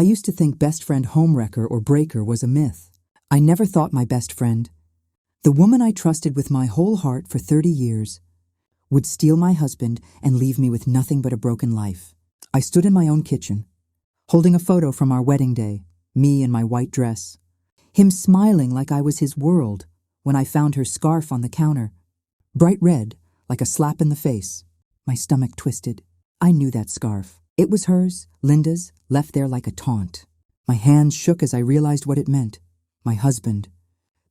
I used to think best friend homewrecker or breaker was a myth. I never thought my best friend, the woman I trusted with my whole heart for 30 years, would steal my husband and leave me with nothing but a broken life. I stood in my own kitchen, holding a photo from our wedding day, me in my white dress, him smiling like I was his world when I found her scarf on the counter, bright red, like a slap in the face. My stomach twisted. I knew that scarf. It was hers, Linda's, left there like a taunt. My hands shook as I realized what it meant. My husband,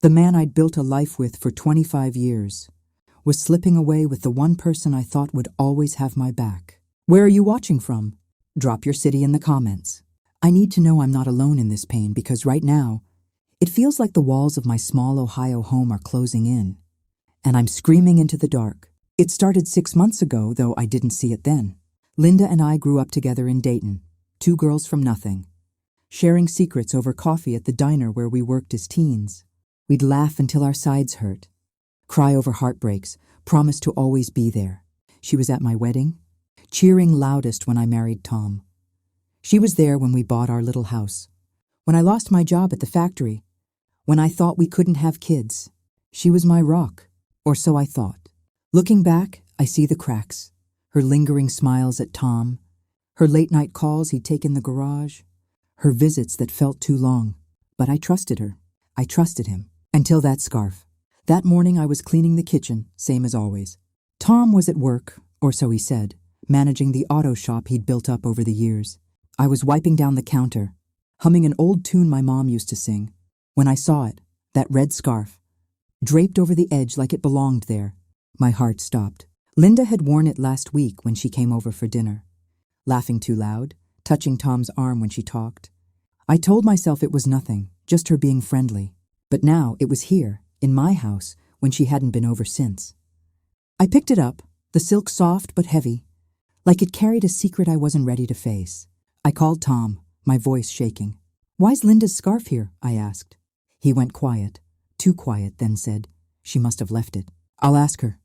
the man I'd built a life with for 25 years, was slipping away with the one person I thought would always have my back. Where are you watching from? Drop your city in the comments. I need to know I'm not alone in this pain because right now, it feels like the walls of my small Ohio home are closing in, and I'm screaming into the dark. It started 6 months ago, though I didn't see it then. Linda and I grew up together in Dayton, two girls from nothing, sharing secrets over coffee at the diner where we worked as teens. We'd laugh until our sides hurt, cry over heartbreaks, promise to always be there. She was at my wedding, cheering loudest when I married Tom. She was there when we bought our little house, when I lost my job at the factory, when I thought we couldn't have kids. She was my rock, or so I thought. Looking back, I see the cracks, her lingering smiles at Tom, her late-night calls he'd take in the garage, her visits that felt too long. But I trusted her. I trusted him. Until that scarf. That morning I was cleaning the kitchen, same as always. Tom was at work, or so he said, managing the auto shop he'd built up over the years. I was wiping down the counter, humming an old tune my mom used to sing, when I saw it, that red scarf, draped over the edge like it belonged there. My heart stopped. Linda had worn it last week when she came over for dinner, laughing too loud, touching Tom's arm when she talked. I told myself it was nothing, just her being friendly. But now it was here, in my house, when she hadn't been over since. I picked it up, the silk soft but heavy, like it carried a secret I wasn't ready to face. I called Tom, my voice shaking. "Why's Linda's scarf here?" I asked. He went quiet, too quiet, then said, "She must have left it. I'll ask her."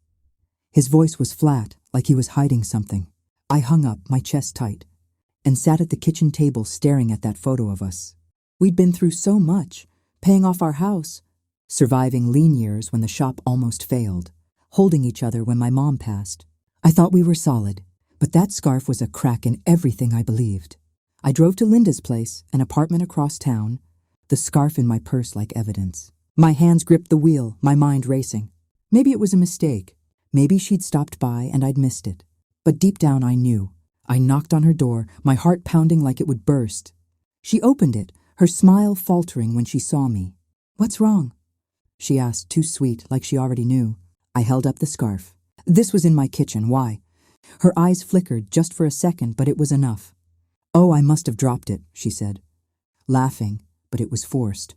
His voice was flat, like he was hiding something. I hung up, my chest tight, and sat at the kitchen table staring at that photo of us. We'd been through so much, paying off our house, surviving lean years when the shop almost failed, holding each other when my mom passed. I thought we were solid, but that scarf was a crack in everything I believed. I drove to Linda's place, an apartment across town, the scarf in my purse like evidence. My hands gripped the wheel, my mind racing. Maybe it was a mistake. Maybe she'd stopped by and I'd missed it. But deep down I knew. I knocked on her door, my heart pounding like it would burst. She opened it, her smile faltering when she saw me. "What's wrong?" she asked, too sweet, like she already knew. I held up the scarf. This was in my kitchen. Why? Her eyes flickered just for a second, but it was enough. "Oh, I must have dropped it," she said, laughing, but it was forced.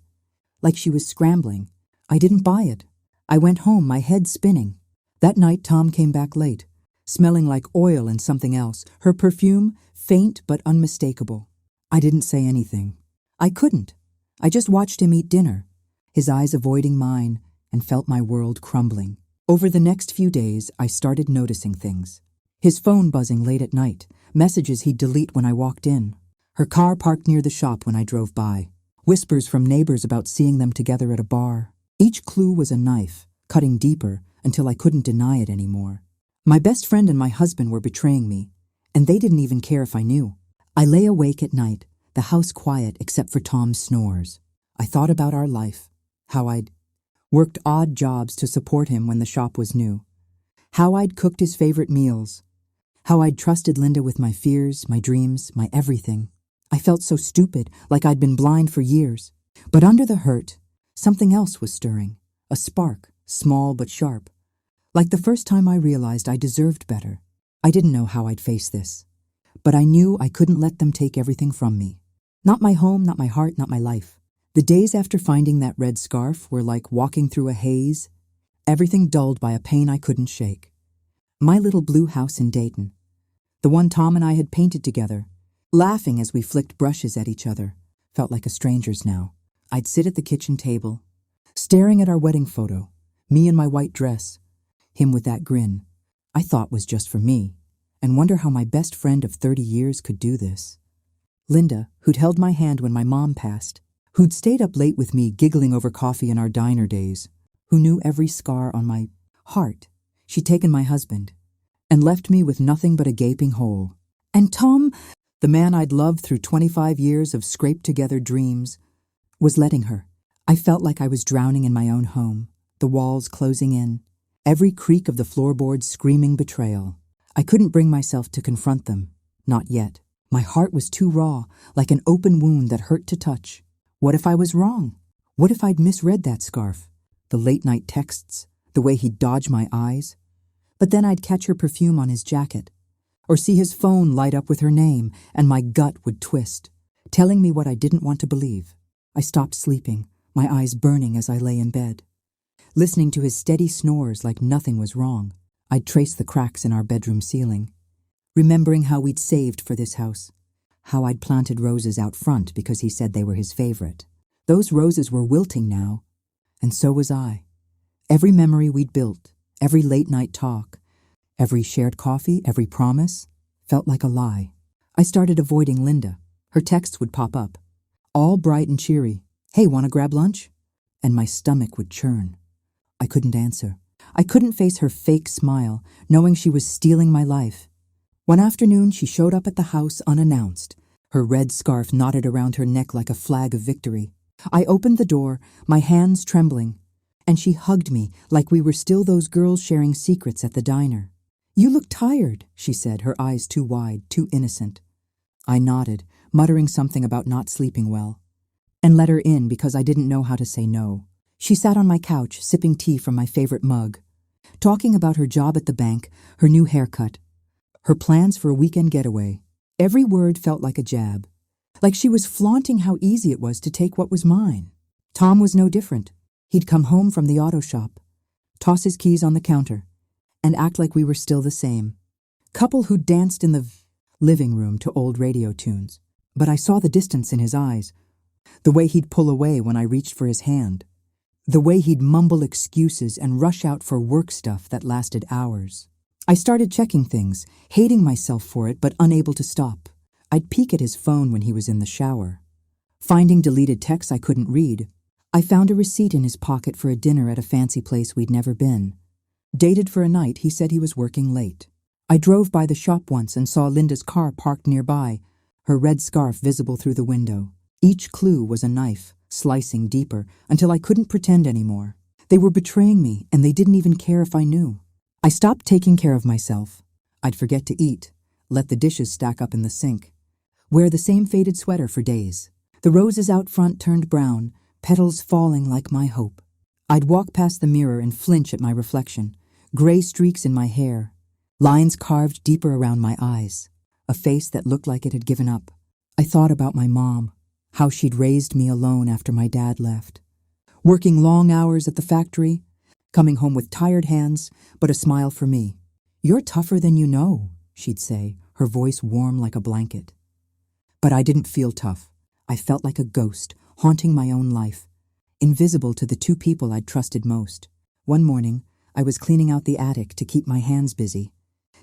Like she was scrambling. I didn't buy it. I went home, my head spinning. That night Tom came back late, smelling like oil and something else, her perfume faint but unmistakable. I didn't say anything. I couldn't. I just watched him eat dinner, his eyes avoiding mine, and felt my world crumbling. Over the next few days, I started noticing things. His phone buzzing late at night, messages he'd delete when I walked in, her car parked near the shop when I drove by, whispers from neighbors about seeing them together at a bar. Each clue was a knife, cutting deeper until I couldn't deny it anymore. My best friend and my husband were betraying me, and they didn't even care if I knew. I lay awake at night, the house quiet except for Tom's snores. I thought about our life, how I'd worked odd jobs to support him when the shop was new, how I'd cooked his favorite meals, how I'd trusted Linda with my fears, my dreams, my everything. I felt so stupid, like I'd been blind for years. But under the hurt, something else was stirring, a spark, small but sharp. Like the first time I realized I deserved better. I didn't know how I'd face this, but I knew I couldn't let them take everything from me. Not my home, not my heart, not my life. The days after finding that red scarf were like walking through a haze, everything dulled by a pain I couldn't shake. My little blue house in Dayton, the one Tom and I had painted together, laughing as we flicked brushes at each other, felt like a stranger's now. I'd sit at the kitchen table, staring at our wedding photo, me in my white dress, him with that grin I thought was just for me, and wonder how my best friend of 30 years could do this. Linda, who'd held my hand when my mom passed, who'd stayed up late with me giggling over coffee in our diner days, who knew every scar on my heart. She'd taken my husband and left me with nothing but a gaping hole. And Tom, the man I'd loved through 25 years of scraped-together dreams, was letting her. I felt like I was drowning in my own home, the walls closing in, every creak of the floorboards screaming betrayal. I couldn't bring myself to confront them, not yet. My heart was too raw, like an open wound that hurt to touch. What if I was wrong? What if I'd misread that scarf? The late-night texts, the way he'd dodge my eyes. But then I'd catch her perfume on his jacket, or see his phone light up with her name, and my gut would twist, telling me what I didn't want to believe. I stopped sleeping, my eyes burning as I lay in bed. Listening to his steady snores like nothing was wrong, I'd trace the cracks in our bedroom ceiling, remembering how we'd saved for this house, how I'd planted roses out front because he said they were his favorite. Those roses were wilting now, and so was I. Every memory we'd built, every late-night talk, every shared coffee, every promise, felt like a lie. I started avoiding Linda. Her texts would pop up, all bright and cheery. "Hey, wanna grab lunch?" And my stomach would churn. I couldn't answer. I couldn't face her fake smile, knowing she was stealing my life. One afternoon, she showed up at the house unannounced, her red scarf knotted around her neck like a flag of victory. I opened the door, my hands trembling, and she hugged me like we were still those girls sharing secrets at the diner. "You look tired," she said, her eyes too wide, too innocent. I nodded, muttering something about not sleeping well, and let her in because I didn't know how to say no. She sat on my couch, sipping tea from my favorite mug, talking about her job at the bank, her new haircut, her plans for a weekend getaway. Every word felt like a jab, like she was flaunting how easy it was to take what was mine. Tom was no different. He'd come home from the auto shop, toss his keys on the counter, and act like we were still the same couple who danced in the living room to old radio tunes. But I saw the distance in his eyes, the way he'd pull away when I reached for his hand, the way he'd mumble excuses and rush out for work stuff that lasted hours. I started checking things, hating myself for it but unable to stop. I'd peek at his phone when he was in the shower, finding deleted texts I couldn't read. I found a receipt in his pocket for a dinner at a fancy place we'd never been. Dated for a night he said he was working late. I drove by the shop once and saw Linda's car parked nearby, her red scarf visible through the window. Each clue was a knife, slicing deeper, until I couldn't pretend anymore. They were betraying me, and they didn't even care if I knew. I stopped taking care of myself. I'd forget to eat, let the dishes stack up in the sink, wear the same faded sweater for days. The roses out front turned brown, petals falling like my hope. I'd walk past the mirror and flinch at my reflection, gray streaks in my hair, lines carved deeper around my eyes, a face that looked like it had given up. I thought about my mom, how she'd raised me alone after my dad left, working long hours at the factory, coming home with tired hands, but a smile for me. "You're tougher than you know," she'd say, her voice warm like a blanket. But I didn't feel tough. I felt like a ghost, haunting my own life, invisible to the two people I'd trusted most. One morning, I was cleaning out the attic to keep my hands busy,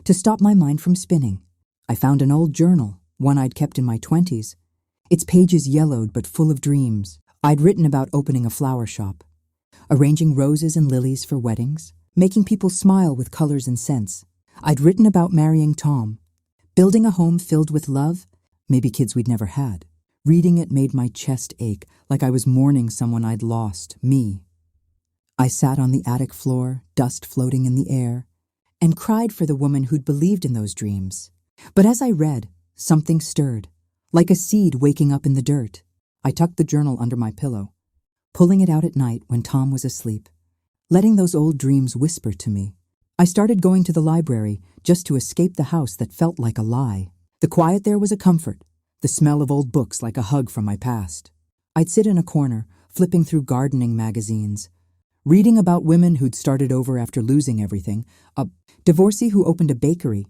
to stop my mind from spinning. I found an old journal, one I'd kept in my 20s, its pages yellowed but full of dreams. I'd written about opening a flower shop, arranging roses and lilies for weddings, making people smile with colors and scents. I'd written about marrying Tom, building a home filled with love, maybe kids we'd never had. Reading it made my chest ache, like I was mourning someone I'd lost, me. I sat on the attic floor, dust floating in the air, and cried for the woman who'd believed in those dreams. But as I read, something stirred, like a seed waking up in the dirt. I tucked the journal under my pillow, pulling it out at night when Tom was asleep, letting those old dreams whisper to me. I started going to the library just to escape the house that felt like a lie. The quiet there was a comfort, the smell of old books like a hug from my past. I'd sit in a corner, flipping through gardening magazines, reading about women who'd started over after losing everything, a divorcee who opened a bakery,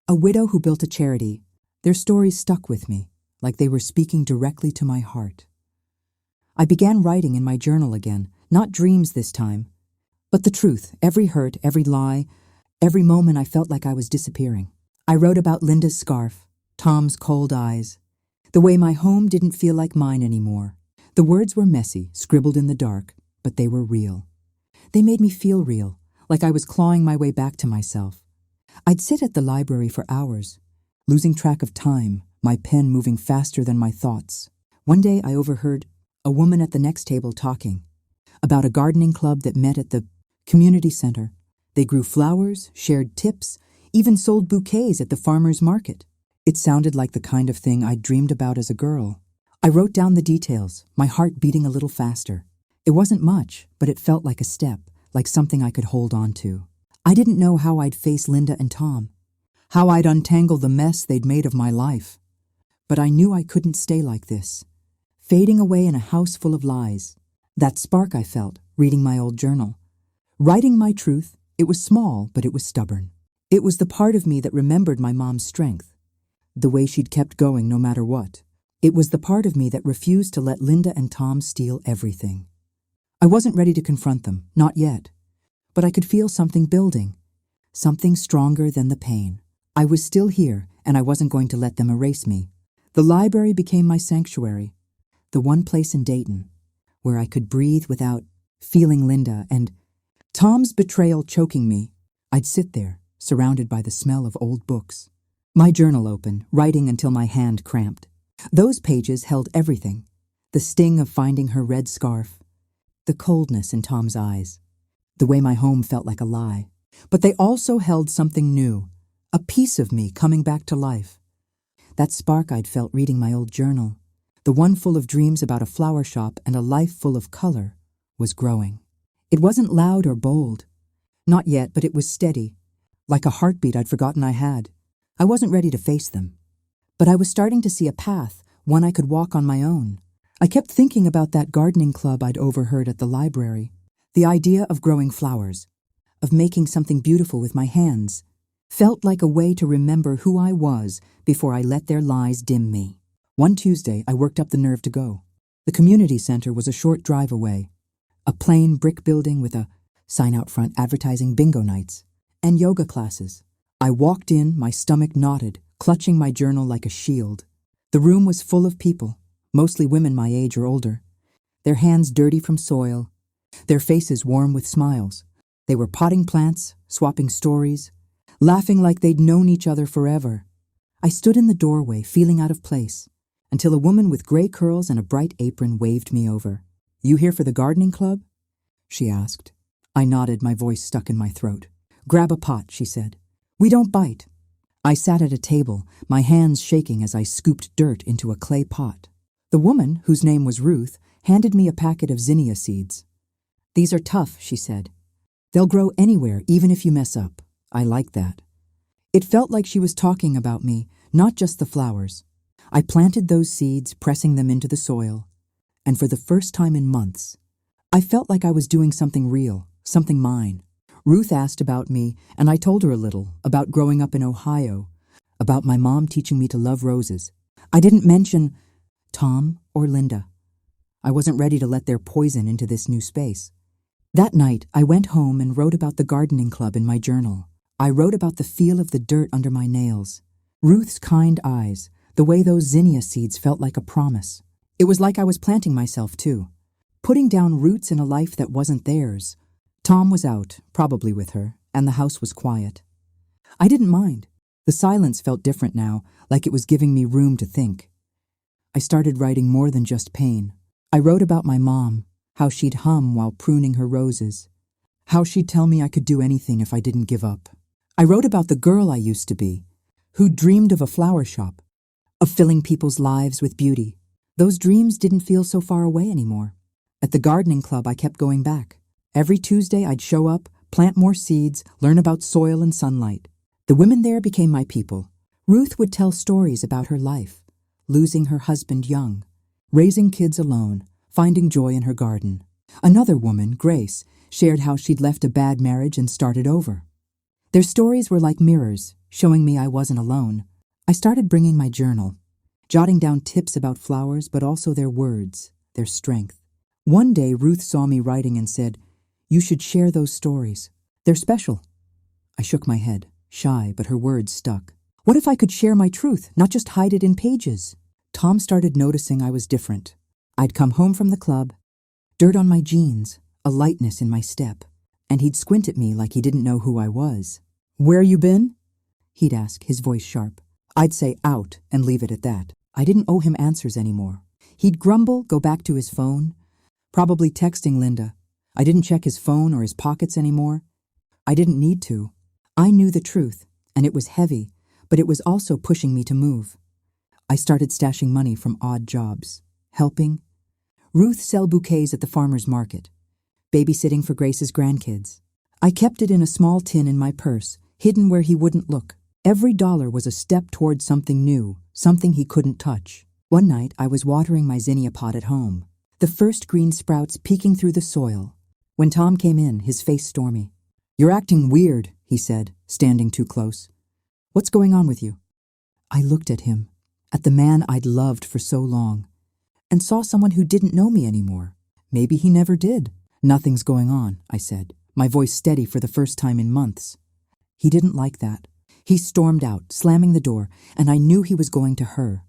a widow who built a charity. Their stories stuck with me, like they were speaking directly to my heart. I began writing in my journal again, not dreams this time, but the truth, every hurt, every lie, every moment I felt like I was disappearing. I wrote about Linda's scarf, Tom's cold eyes, The way my home didn't feel like mine anymore. The words were messy, scribbled in the dark, but they were real. They made me feel real, like I was clawing my way back to myself. I'd sit at the library for hours, losing track of time, my pen moving faster than my thoughts. One day I overheard a woman at the next table talking about a gardening club that met at the community center. They grew flowers, shared tips, even sold bouquets at the farmer's market. It sounded like the kind of thing I'd dreamed about as a girl. I wrote down the details, my heart beating a little faster. It wasn't much, but it felt like a step, like something I could hold on to. I didn't know how I'd face Linda and Tom, how I'd untangle the mess they'd made of my life. But I knew I couldn't stay like this, fading away in a house full of lies. That spark I felt, reading my old journal. Writing my truth, it was small, but it was stubborn. It was the part of me that remembered my mom's strength, the way she'd kept going no matter what. It was the part of me that refused to let Linda and Tom steal everything. I wasn't ready to confront them, not yet. But I could feel something building, something stronger than the pain. I was still here, and I wasn't going to let them erase me. The library became my sanctuary, the one place in Dayton where I could breathe without feeling Linda and Tom's betrayal choking me. I'd sit there, surrounded by the smell of old books. My journal open, writing until my hand cramped. Those pages held everything. The sting of finding her red scarf, the coldness in Tom's eyes, the way my home felt like a lie. But they also held something new, a piece of me coming back to life. That spark I'd felt reading my old journal, the one full of dreams about a flower shop and a life full of color, was growing. It wasn't loud or bold. Not yet, but it was steady, like a heartbeat I'd forgotten I had. I wasn't ready to face them. But I was starting to see a path, one I could walk on my own. I kept thinking about that gardening club I'd overheard at the library. The idea of growing flowers, of making something beautiful with my hands, felt like a way to remember who I was before I let their lies dim me. One Tuesday, I worked up the nerve to go. The community center was a short drive away, a plain brick building with a sign out front advertising bingo nights and yoga classes. I walked in, my stomach knotted, clutching my journal like a shield. The room was full of people, mostly women my age or older, their hands dirty from soil, their faces warm with smiles. They were potting plants, swapping stories, laughing like they'd known each other forever. I stood in the doorway, feeling out of place, until a woman with gray curls and a bright apron waved me over. "You here for the gardening club?" she asked. I nodded, my voice stuck in my throat. "Grab a pot," she said. "We don't bite." I sat at a table, my hands shaking as I scooped dirt into a clay pot. The woman, whose name was Ruth, handed me a packet of zinnia seeds. "These are tough," she said. "They'll grow anywhere, even if you mess up." I liked that. It felt like she was talking about me, not just the flowers. I planted those seeds, pressing them into the soil, and for the first time in months, I felt like I was doing something real, something mine. Ruth asked about me, and I told her a little, about growing up in Ohio, about my mom teaching me to love roses. I didn't mention Tom or Linda. I wasn't ready to let their poison into this new space. That night, I went home and wrote about the gardening club in my journal. I wrote about the feel of the dirt under my nails, Ruth's kind eyes, the way those zinnia seeds felt like a promise. It was like I was planting myself, too, putting down roots in a life that wasn't theirs. Tom was out, probably with her, and the house was quiet. I didn't mind. The silence felt different now, like it was giving me room to think. I started writing more than just pain. I wrote about my mom, how she'd hum while pruning her roses, how she'd tell me I could do anything if I didn't give up. I wrote about the girl I used to be, who dreamed of a flower shop, of filling people's lives with beauty. Those dreams didn't feel so far away anymore. At the gardening club, I kept going back. Every Tuesday, I'd show up, plant more seeds, learn about soil and sunlight. The women there became my people. Ruth would tell stories about her life, losing her husband young, raising kids alone, finding joy in her garden. Another woman, Grace, shared how she'd left a bad marriage and started over. Their stories were like mirrors, showing me I wasn't alone. I started bringing my journal, jotting down tips about flowers, but also their words, their strength. One day, Ruth saw me writing and said, "You should share those stories. They're special." I shook my head, shy, but her words stuck. What if I could share my truth, not just hide it in pages? Tom started noticing I was different. I'd come home from the club, dirt on my jeans, a lightness in my step, and he'd squint at me like he didn't know who I was. "Where you been?" he'd ask, his voice sharp. I'd say out and leave it at that. I didn't owe him answers anymore. He'd grumble, go back to his phone, probably texting Linda. I didn't check his phone or his pockets anymore. I didn't need to. I knew the truth, and it was heavy, but it was also pushing me to move. I started stashing money from odd jobs, helping Ruth sell bouquets at the farmer's market, babysitting for Grace's grandkids. I kept it in a small tin in my purse, hidden where he wouldn't look. Every dollar was a step toward something new, something he couldn't touch. One night, I was watering my zinnia pot at home, the first green sprouts peeking through the soil, when Tom came in, his face stormy. "You're acting weird," he said, standing too close. "What's going on with you?" I looked at him, at the man I'd loved for so long, and saw someone who didn't know me anymore. Maybe he never did. "Nothing's going on," I said, my voice steady for the first time in months. He didn't like that. He stormed out, slamming the door, and I knew he was going to her.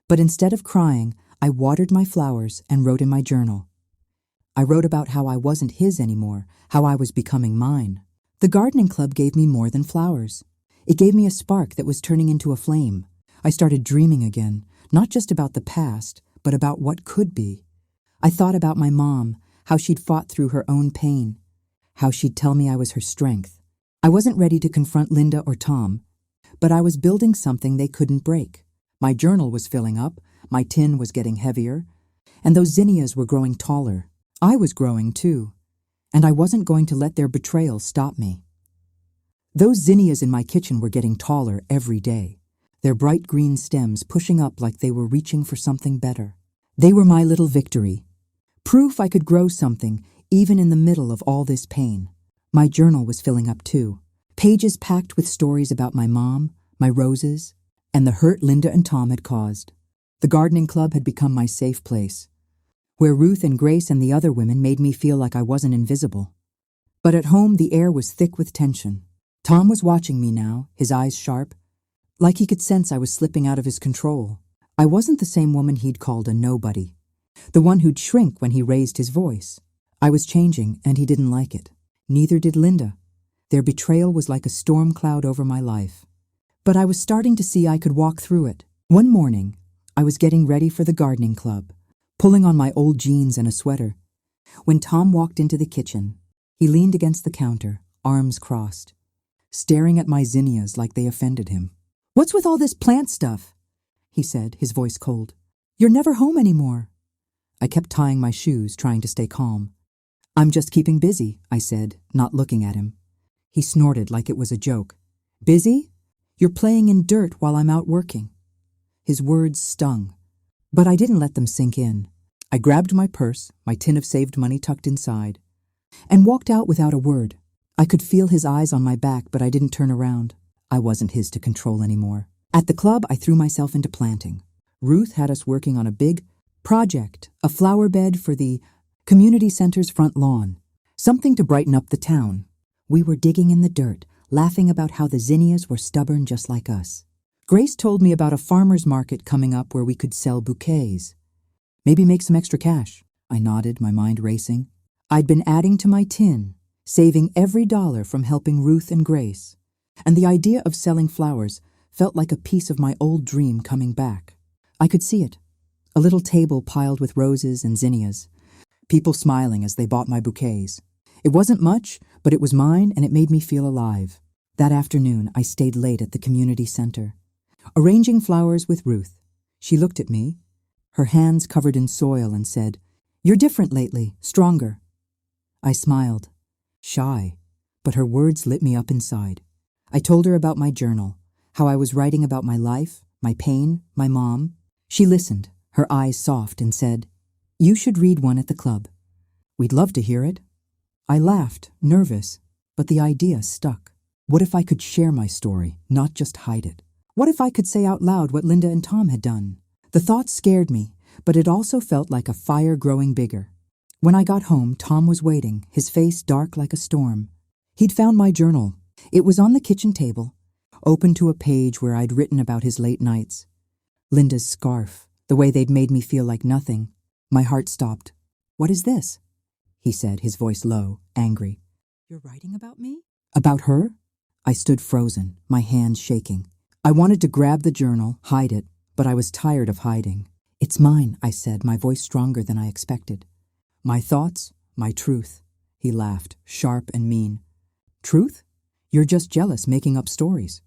But instead of crying, I watered my flowers and wrote in my journal. I wrote about how I wasn't his anymore, how I was becoming mine. The gardening club gave me more than flowers. It gave me a spark that was turning into a flame. I started dreaming again, not just about the past, but about what could be. I thought about my mom, how she'd fought through her own pain, how she'd tell me I was her strength. I wasn't ready to confront Linda or Tom, but I was building something they couldn't break. My journal was filling up, my tin was getting heavier, and those zinnias were growing taller. I was growing too, and I wasn't going to let their betrayal stop me. Those zinnias in my kitchen were getting taller every day, their bright green stems pushing up like they were reaching for something better. They were my little victory, proof I could grow something even in the middle of all this pain. My journal was filling up too, pages packed with stories about my mom, my roses, and the hurt Linda and Tom had caused. The gardening club had become my safe place, where Ruth and Grace and the other women made me feel like I wasn't invisible. But at home, the air was thick with tension. Tom was watching me now, his eyes sharp, like he could sense I was slipping out of his control. I wasn't the same woman he'd called a nobody, the one who'd shrink when he raised his voice. I was changing, and he didn't like it. Neither did Linda. Their betrayal was like a storm cloud over my life. But I was starting to see I could walk through it. One morning, I was getting ready for the gardening club, pulling on my old jeans and a sweater, when Tom walked into the kitchen. He leaned against the counter, arms crossed, staring at my zinnias like they offended him. "What's with all this plant stuff?" he said, his voice cold. "You're never home anymore." I kept tying my shoes, trying to stay calm. "I'm just keeping busy," I said, not looking at him. He snorted like it was a joke. "Busy? You're playing in dirt while I'm out working." His words stung, but I didn't let them sink in. I grabbed my purse, my tin of saved money tucked inside, and walked out without a word. I could feel his eyes on my back, but I didn't turn around. I wasn't his to control anymore. At the club, I threw myself into planting. Ruth had us working on a big project, a flower bed for the community center's front lawn, something to brighten up the town. We were digging in the dirt, laughing about how the zinnias were stubborn just like us. Grace told me about a farmer's market coming up where we could sell bouquets. Maybe make some extra cash. I nodded, my mind racing. I'd been adding to my tin, saving every dollar from helping Ruth and Grace, and the idea of selling flowers felt like a piece of my old dream coming back. I could see it, a little table piled with roses and zinnias, people smiling as they bought my bouquets. It wasn't much, but it was mine, and it made me feel alive. That afternoon, I stayed late at the community center, arranging flowers with Ruth. She looked at me, her hands covered in soil, and said, "You're different lately, stronger." I smiled, shy, but her words lit me up inside. I told her about my journal, how I was writing about my life, my pain, my mom. She listened, her eyes soft, and said, "You should read one at the club." "We'd love to hear it." I laughed, nervous, but the idea stuck. What if I could share my story, not just hide it? What if I could say out loud what Linda and Tom had done? The thought scared me, but it also felt like a fire growing bigger. When I got home, Tom was waiting, his face dark like a storm. He'd found my journal. It was on the kitchen table, open to a page where I'd written about his late nights. Linda's scarf, the way they'd made me feel like nothing. My heart stopped. "What is this?" he said, his voice low, angry. "You're writing about me?" "About her?" I stood frozen, my hands shaking. I wanted to grab the journal, hide it, but I was tired of hiding. "It's mine," I said, my voice stronger than I expected. "My thoughts, my truth." He laughed, sharp and mean. "Truth? You're just jealous, making up stories.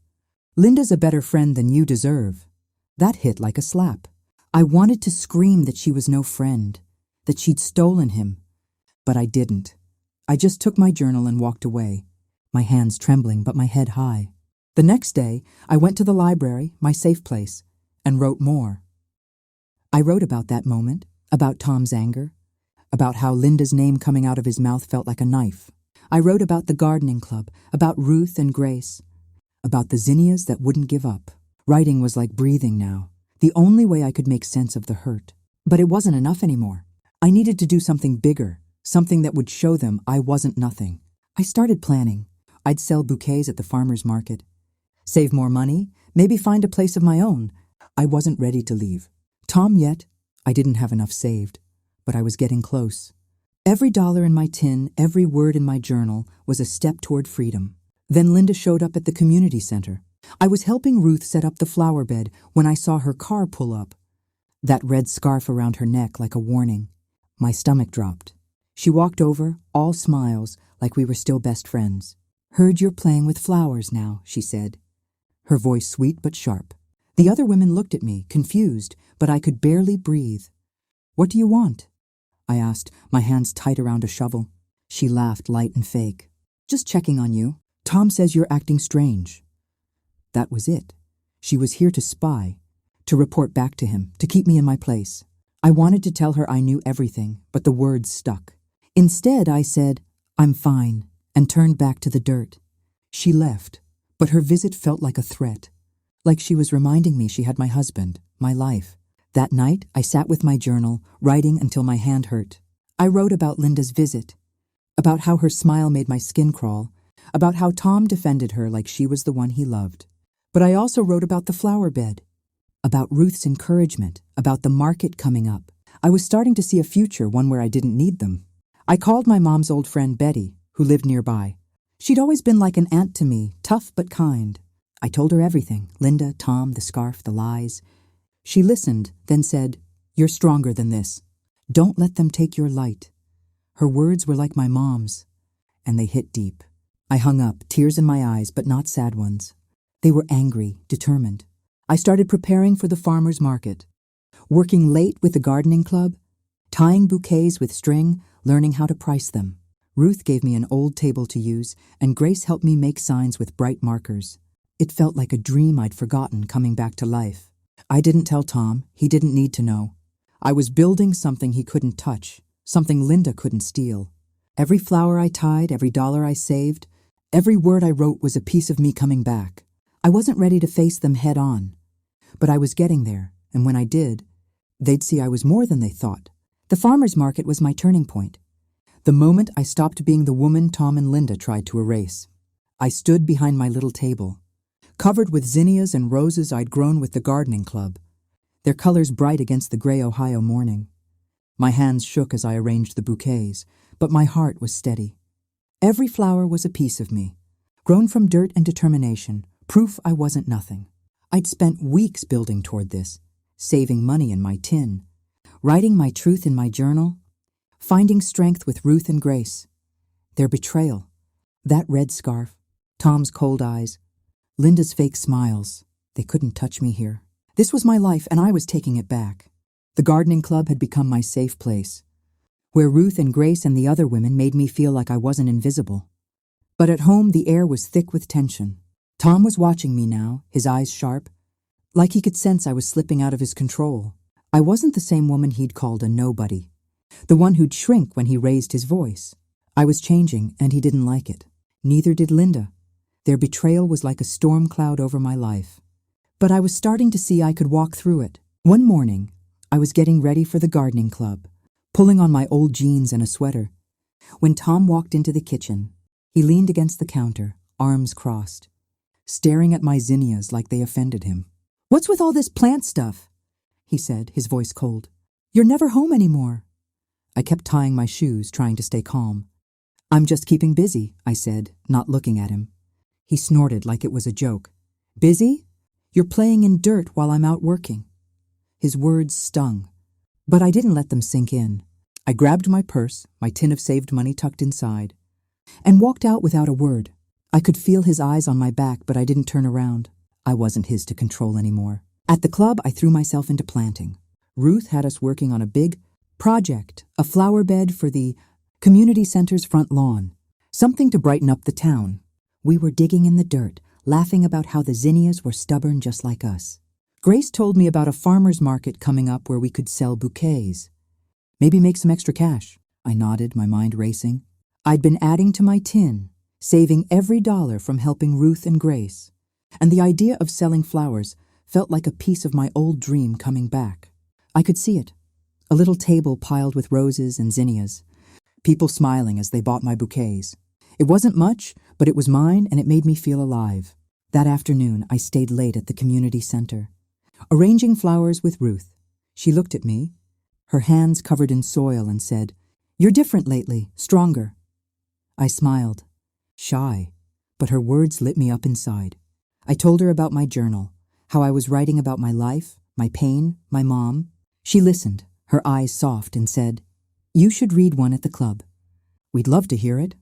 Linda's a better friend than you deserve." That hit like a slap. I wanted to scream that she was no friend, that she'd stolen him, but I didn't. I just took my journal and walked away, my hands trembling but my head high. The next day, I went to the library, my safe place, and wrote more. I wrote about that moment, about Tom's anger, about how Linda's name coming out of his mouth felt like a knife. I wrote about the gardening club, about Ruth and Grace, about the zinnias that wouldn't give up. Writing was like breathing now, the only way I could make sense of the hurt. But it wasn't enough anymore. I needed to do something bigger, something that would show them I wasn't nothing. I started planning. I'd sell bouquets at the farmer's market, save more money, maybe find a place of my own. I wasn't ready to leave Tom yet. I didn't have enough saved, but I was getting close. Every dollar in my tin, every word in my journal was a step toward freedom. Then Linda showed up at the community center. I was helping Ruth set up the flower bed when I saw her car pull up, that red scarf around her neck like a warning. My stomach dropped. She walked over, all smiles, like we were still best friends. "Heard you're playing with flowers now," she said, her voice sweet but sharp. The other women looked at me, confused, but I could barely breathe. "What do you want?" I asked, my hands tight around a shovel. She laughed, light and fake. "Just checking on you. Tom says you're acting strange." That was it. She was here to spy, to report back to him, to keep me in my place. I wanted to tell her I knew everything, but the words stuck. Instead, I said, "I'm fine," and turned back to the dirt. She left, but her visit felt like a threat, like she was reminding me she had my husband, my life. That night, I sat with my journal, writing until my hand hurt. I wrote about Linda's visit, about how her smile made my skin crawl, about how Tom defended her like she was the one he loved. But I also wrote about the flower bed, about Ruth's encouragement, about the market coming up. I was starting to see a future, one where I didn't need them. I called my mom's old friend Betty, who lived nearby. She'd always been like an aunt to me, tough but kind. I told her everything, Linda, Tom, the scarf, the lies. She listened, then said, "You're stronger than this. Don't let them take your light." Her words were like my mom's, and they hit deep. I hung up, tears in my eyes, but not sad ones. They were angry, determined. I started preparing for the farmer's market, working late with the gardening club, tying bouquets with string, learning how to price them. Ruth gave me an old table to use, and Grace helped me make signs with bright markers. It felt like a dream I'd forgotten coming back to life. I didn't tell Tom. He didn't need to know. I was building something he couldn't touch, something Linda couldn't steal. Every flower I tied, every dollar I saved, every word I wrote was a piece of me coming back. I wasn't ready to face them head on, but I was getting there, and when I did, they'd see I was more than they thought. The farmer's market was my turning point. The moment I stopped being the woman Tom and Linda tried to erase. I stood behind my little table, covered with zinnias and roses I'd grown with the gardening club, their colors bright against the gray Ohio morning. My hands shook as I arranged the bouquets, but my heart was steady. Every flower was a piece of me, grown from dirt and determination, proof I wasn't nothing. I'd spent weeks building toward this, saving money in my tin, writing my truth in my journal, finding strength with Ruth and Grace. Their betrayal, that red scarf, Tom's cold eyes, Linda's fake smiles, they couldn't touch me here. This was my life, and I was taking it back. The gardening club had become my safe place, where Ruth and Grace and the other women made me feel like I wasn't invisible. But at home, the air was thick with tension. Tom was watching me now, his eyes sharp, like he could sense I was slipping out of his control. I wasn't the same woman he'd called a nobody, the one who'd shrink when he raised his voice. I was changing, and he didn't like it. Neither did Linda. Their betrayal was like a storm cloud over my life. But I was starting to see I could walk through it. One morning, I was getting ready for the gardening club, pulling on my old jeans and a sweater, when Tom walked into the kitchen. He leaned against the counter, arms crossed, staring at my zinnias like they offended him. "What's with all this plant stuff?" he said, his voice cold. You're never home anymore. I kept tying my shoes, trying to stay calm. I'm just keeping busy, I said, not looking at him. He snorted like it was a joke. Busy? You're playing in dirt while I'm out working. His words stung, but I didn't let them sink in. I grabbed my purse, my tin of saved money tucked inside, and walked out without a word. I could feel his eyes on my back, but I didn't turn around. I wasn't his to control anymore. At the club, I threw myself into planting. Ruth had us working on a big project, a flower bed for the community center's front lawn, something to brighten up the town. We were digging in the dirt, laughing about how the zinnias were stubborn just like us. Grace told me about a farmer's market coming up where we could sell bouquets. Maybe make some extra cash. I nodded, my mind racing. I'd been adding to my tin, saving every dollar from helping Ruth and Grace, and the idea of selling flowers felt like a piece of my old dream coming back. I could see it, a little table piled with roses and zinnias, people smiling as they bought my bouquets. It wasn't much, but it was mine, and it made me feel alive. That afternoon, I stayed late at the community center, arranging flowers with Ruth. She looked at me, her hands covered in soil, and said, "You're different lately, stronger." I smiled, shy, but her words lit me up inside. I told her about my journal, how I was writing about my life, my pain, my mom. She listened, her eyes soft, and said, "You should read one at the club. We'd love to hear it."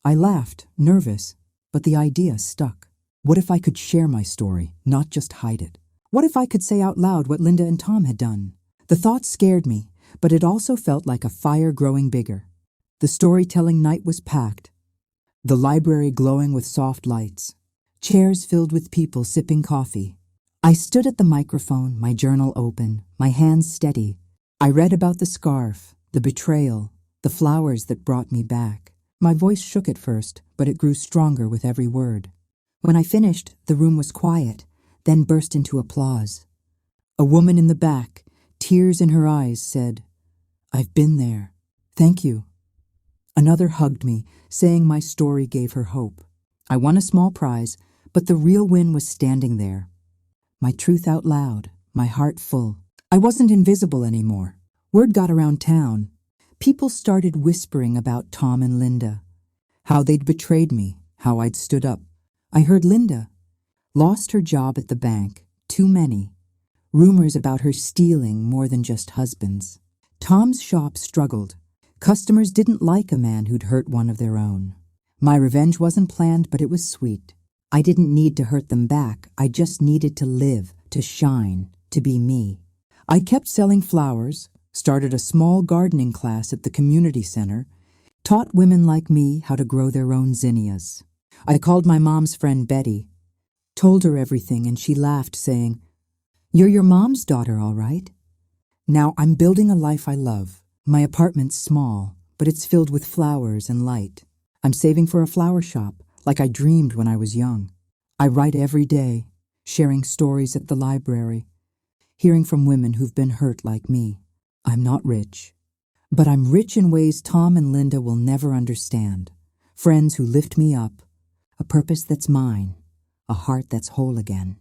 I laughed, nervous, but the idea stuck. What if I could share my story, not just hide it? What if I could say out loud what Linda and Tom had done? The thought scared me, but it also felt like a fire growing bigger. The storytelling night was packed, the library glowing with soft lights, chairs filled with people sipping coffee. I stood at the microphone, my journal open, my hands steady. I read about the scarf, the betrayal, the flowers that brought me back. My voice shook at first, but it grew stronger with every word. When I finished, the room was quiet, then burst into applause. A woman in the back, tears in her eyes, said, "I've been there. Thank you." Another hugged me, saying my story gave her hope. I won a small prize, but the real win was standing there. My truth out loud, my heart full. I wasn't invisible anymore. Word got around town. People started whispering about Tom and Linda, how they'd betrayed me, how I'd stood up. I heard Linda lost her job at the bank, too many. Rumors about her stealing more than just husbands. Tom's shop struggled. Customers didn't like a man who'd hurt one of their own. My revenge wasn't planned, but it was sweet. I didn't need to hurt them back. I just needed to live, to shine, to be me. I kept selling flowers, started a small gardening class at the community center, taught women like me how to grow their own zinnias. I called my mom's friend Betty, told her everything, and she laughed, saying, "You're your mom's daughter, all right." Now I'm building a life I love. My apartment's small, but it's filled with flowers and light. I'm saving for a flower shop, like I dreamed when I was young. I write every day, sharing stories at the library, hearing from women who've been hurt like me. I'm not rich, but I'm rich in ways Tom and Linda will never understand. Friends who lift me up, a purpose that's mine, a heart that's whole again.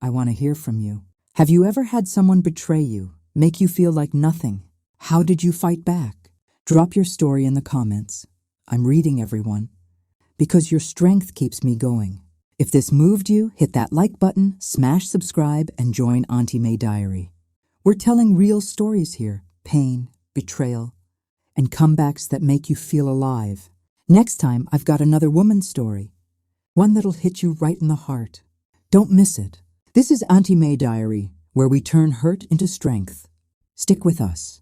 I want to hear from you. Have you ever had someone betray you, make you feel like nothing? How did you fight back? Drop your story in the comments. I'm reading everyone, because your strength keeps me going. If this moved you, hit that like button, smash subscribe, and join AuntyMaeDiary. We're telling real stories here, pain, betrayal, and comebacks that make you feel alive. Next time, I've got another woman's story, one that'll hit you right in the heart. Don't miss it. This is AuntyMaeDiary, where we turn hurt into strength. Stick with us.